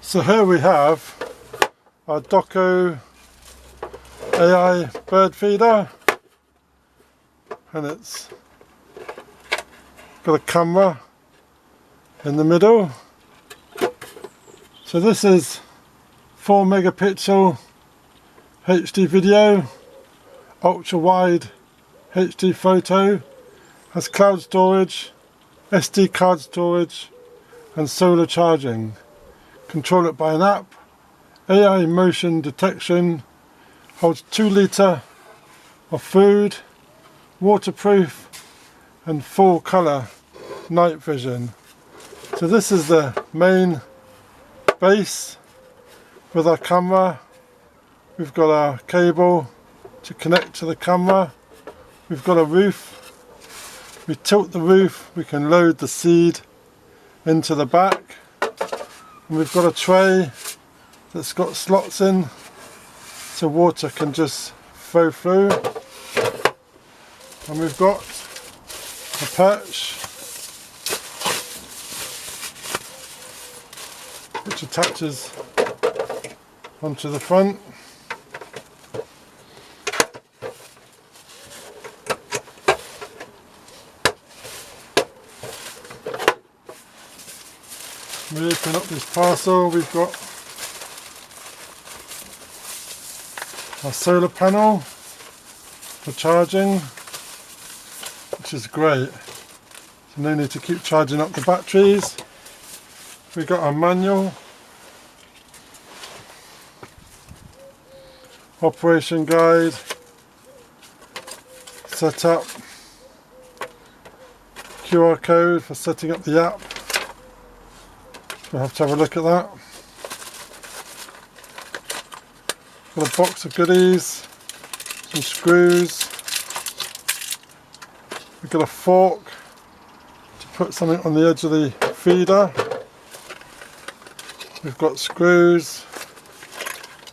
So here we have our Dokoo AI bird feeder, and it's got a camera in the middle. So this is 4 megapixel HD video, ultra wide HD photo, has cloud storage, SD card storage and solar charging. Control it by an app, AI motion detection, holds 2 litre of food, waterproof and full colour night vision. So this is the main base with our camera. We've got our cable to connect to the camera. We've got a roof. We tilt the roof, we can load the seed into the back. And we've got a tray that's got slots in so water can just flow through. And we've got a perch which attaches onto the front. We open up this parcel, we've got our solar panel for charging, which is great. So no need to keep charging up the batteries. We've got our manual, operation guide, setup, QR code for setting up the app. We'll have to have a look at that. Got a box of goodies, some screws. We've got a fork to put something on the edge of the feeder. We've got screws.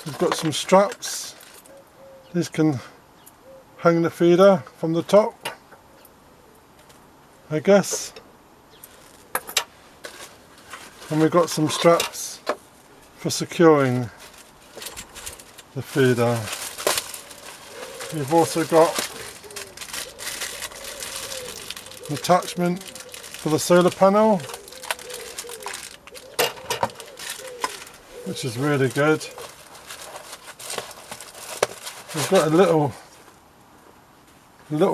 We've got some straps. These can hang the feeder from the top, I guess. And we've got some straps for securing the feeder. We've also got an attachment for the solar panel, which is really good. We've got a little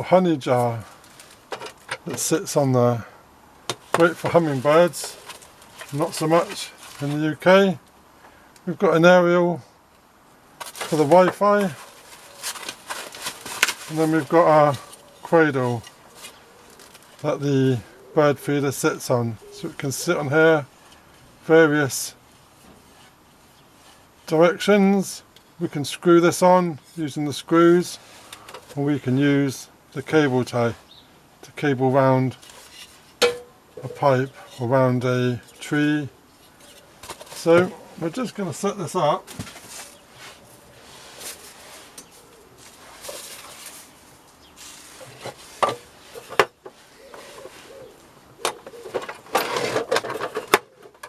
honey jar that sits on there. Great for hummingbirds. Not so much in the UK. We've got an aerial for the Wi-Fi, and then we've got our cradle that the bird feeder sits on, so it can sit on here, various directions. We can screw this on using the screws, or we can use the cable tie to cable round a pipe or round a tree. So we're just going to set this up.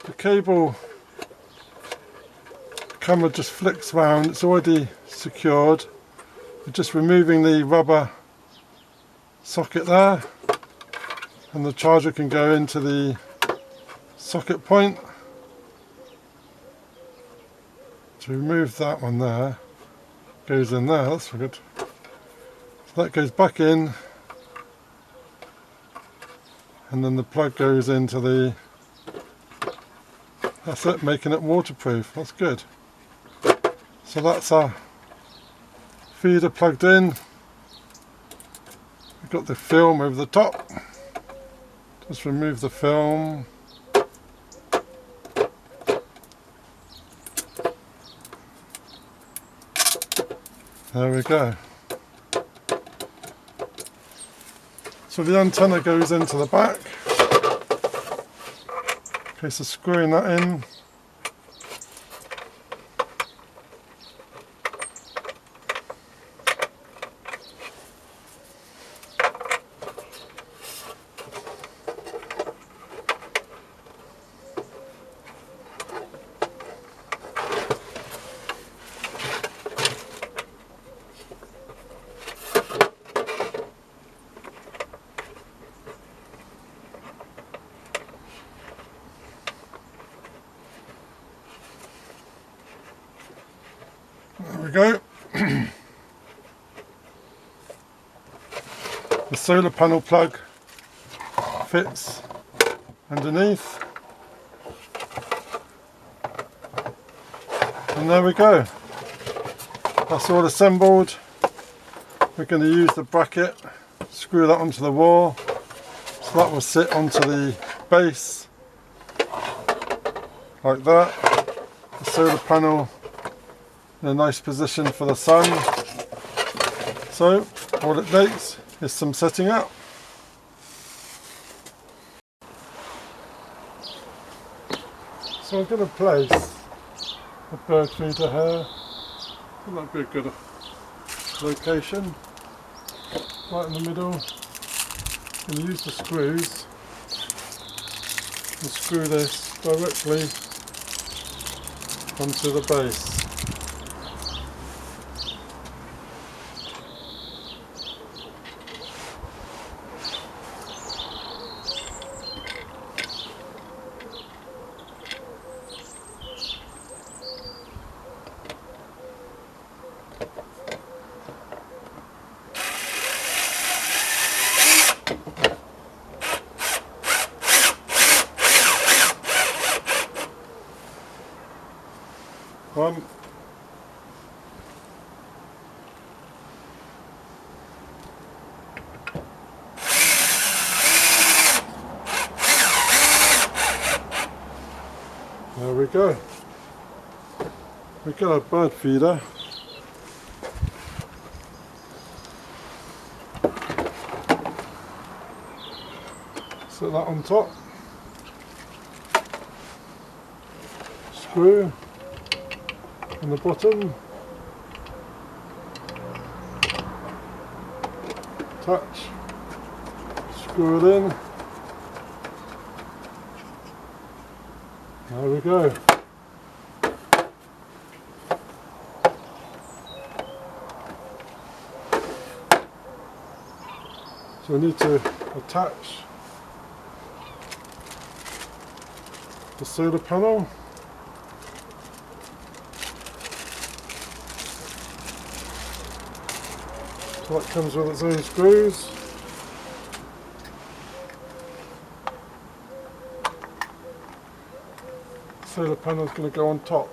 The cable camera just flicks round, it's already secured. We're just removing the rubber socket there, and the charger can go into the socket point. To remove that one there, goes in there, that's good. So that goes back in, and then the plug goes into the, that's it, making it waterproof, that's good. So that's our feeder plugged in. We've got the film over the top. Just remove the film. There we go. So the antenna goes into the back. Okay, so screwing that in. There we go. The solar panel plug fits underneath. And there we go. That's all assembled. We're going to use the bracket, screw that onto the wall, so that will sit onto the base like that. The solar panel in a nice position for the sun. So all it takes is some setting up. So I'm going to place a bird feeder here. That might be a good location, right in the middle. I'm going to use the screws and screw this directly onto the base. One. There we go. We got our bird feeder. Set that on top. Screw on the bottom, attach, screw it in, there we go. So we need to attach the solar panel. So that comes with its own screws. The solar panel is going to go on top.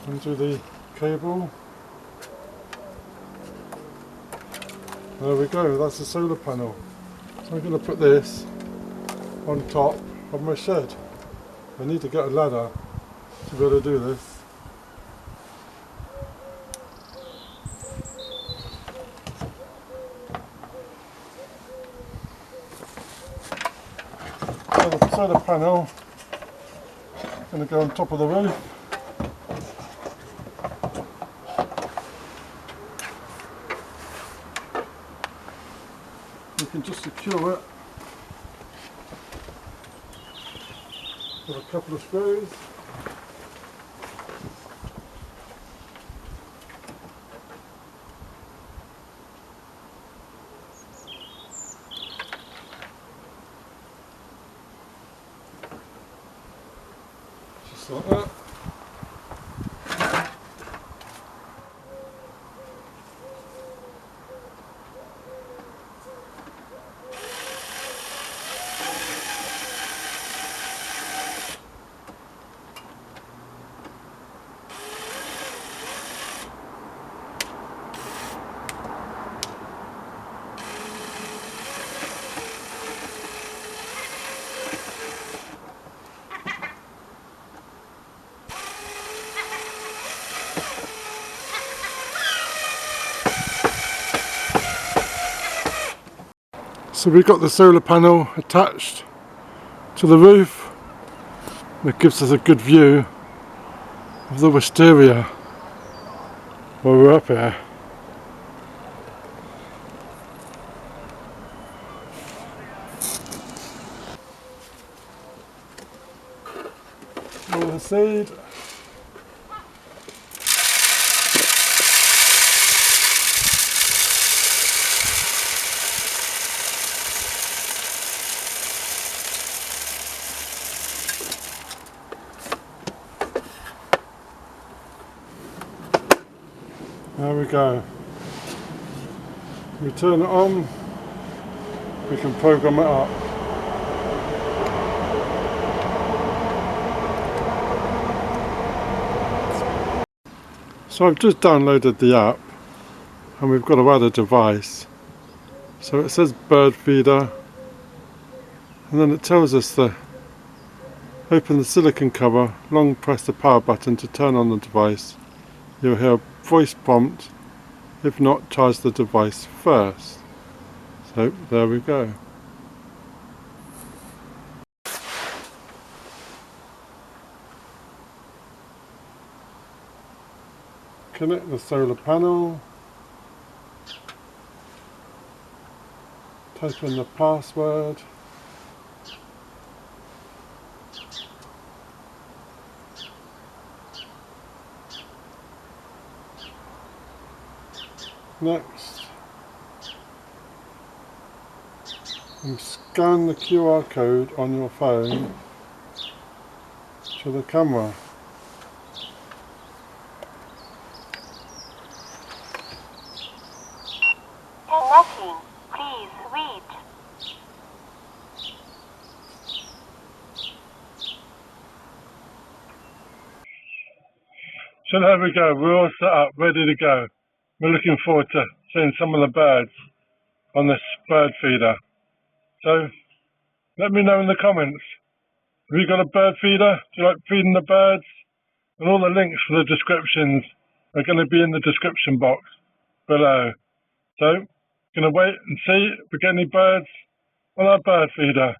Into the cable. There we go, that's the solar panel. So I'm going to put this on top of my shed. I need to get a ladder to be able to do this. So the solar panel is going to go on top of the roof. You can just secure it with a couple of screws. Just like that. So we've got the solar panel attached to the roof. It gives us a good view of the wisteria while we're up here. All the seed. There we go. We turn it on, we can program it up. So I've just downloaded the app and we've got to add a device. So it says bird feeder and then it tells us to open the silicon cover, long press the power button to turn on the device. You'll hear a voice prompt. If not, charge the device first. So there we go. Connect the solar panel. Type in the password. Next, and scan the QR code on your phone to the camera. Connecting. Please wait. So there we go, we're all set up, ready to go. We're looking forward to seeing some of the birds on this bird feeder. So let me know in the comments, have you got a bird feeder? Do you like feeding the birds? And all the links for the descriptions are going to be in the description box below. So, going to wait and see if we get any birds on our bird feeder.